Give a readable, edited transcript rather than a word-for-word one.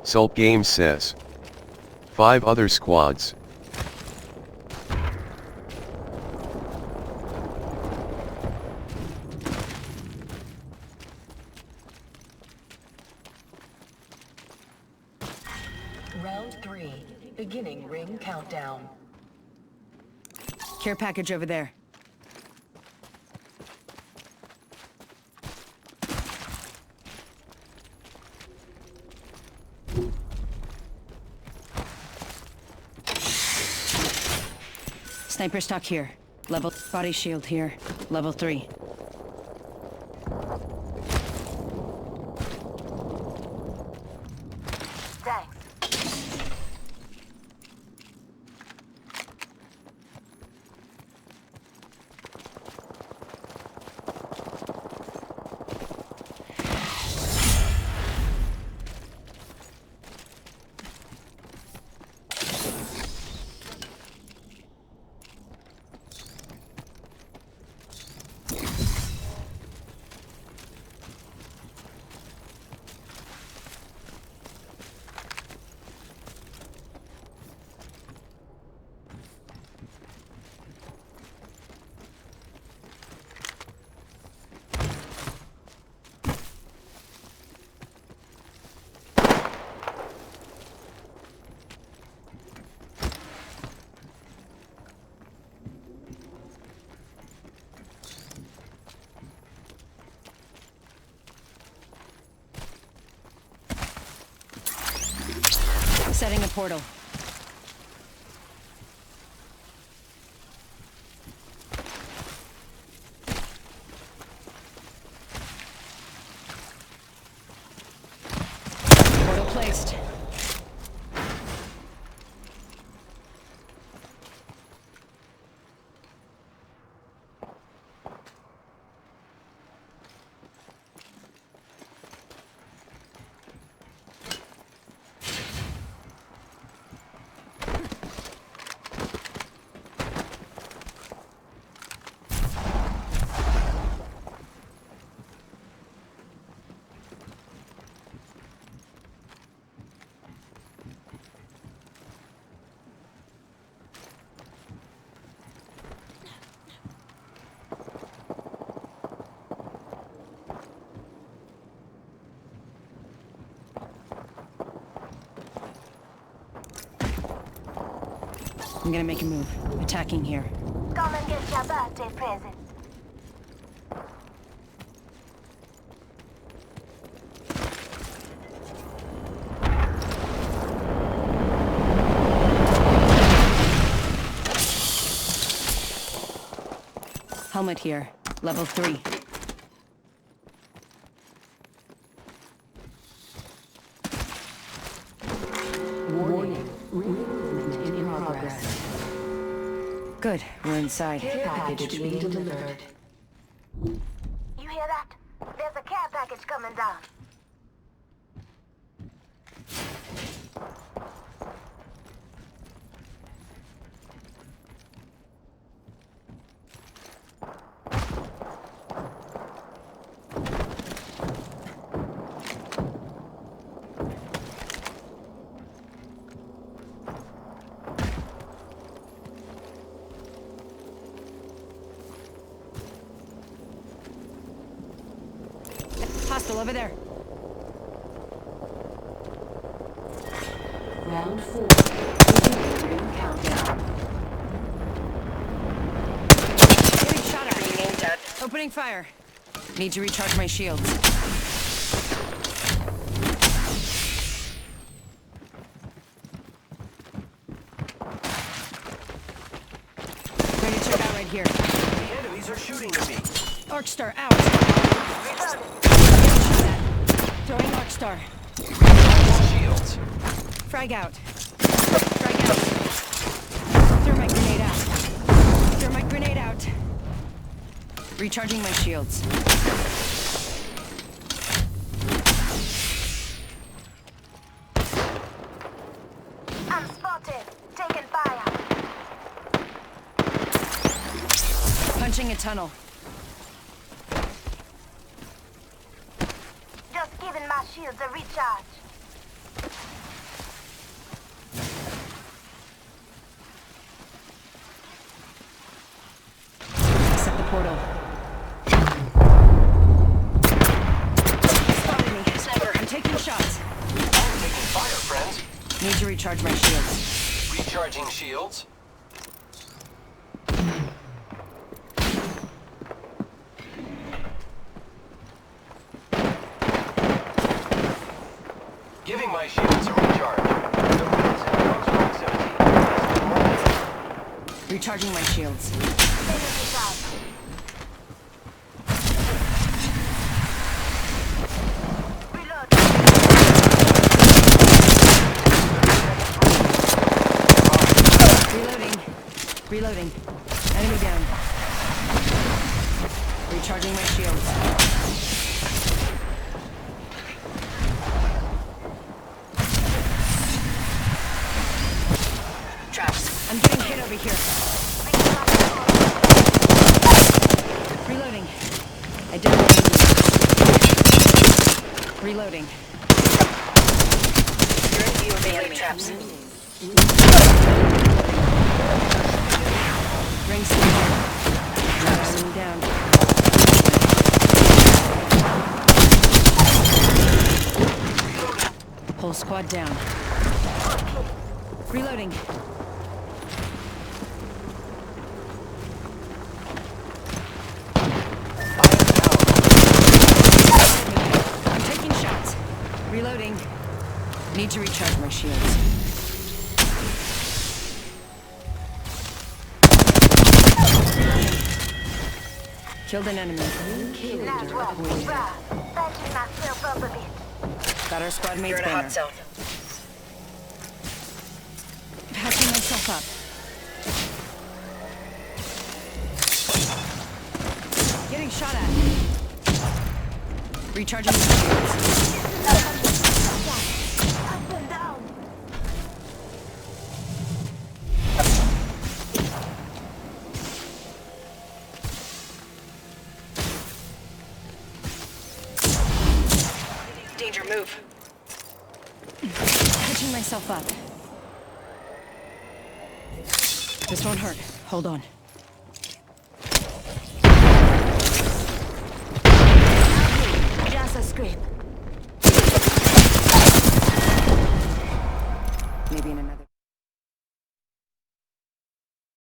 Sulp Games says. 5 other squads. Round 3, beginning ring countdown. Care package over there. Sniper stock here. Level body shield here. Level 3. Thanks. Setting a portal. Portal placed. I'm gonna make a move. Attacking here. Come and get your birthday present. Helmet here. Level 3. Warning. Movement in progress. Good, we're inside. Care package being delivered. You hear that? There's a care package coming down. Hostile over there. Round 4, beginning ring countdown. Getting shot at. Opening fire. Need to recharge my shields. Ready to check out right here. The enemies are shooting at me. Arcstar out. Getting shot at. Throwing Arcstar. Shields. Frag out. Frag out. Thermite grenade out. Thermite grenade out. Recharging my shields. I'm spotted. Taking fire. Punching a tunnel. Just giving my shields a recharge. portal. Spotted me. Sniper. I'm taking shots. I'm taking fire, friends. Need to recharge my shields. Recharging shields. Giving my shields a recharge. The rings in close proximity. Recharging my shields. Finish out. Reload. Reloading. Reloading. Enemy down. Recharging my shields. Traps. I'm getting hit over here. Reloading. I don't need. Reloading. You're in view of the enemy traps. Ring station. Traps down. Whole squad down. Reloading. I'm taking shots. Reloading. Need to recharge my shields. Killed an enemy. Nice work. Bruh. Patching myself up a bit. Got our squad mate's banner. Patching myself up. Getting shot at. Recharging my shields. Up and down. Danger, move. Patching myself up. This won't hurt. Hold on. Just a scrape. Maybe in another.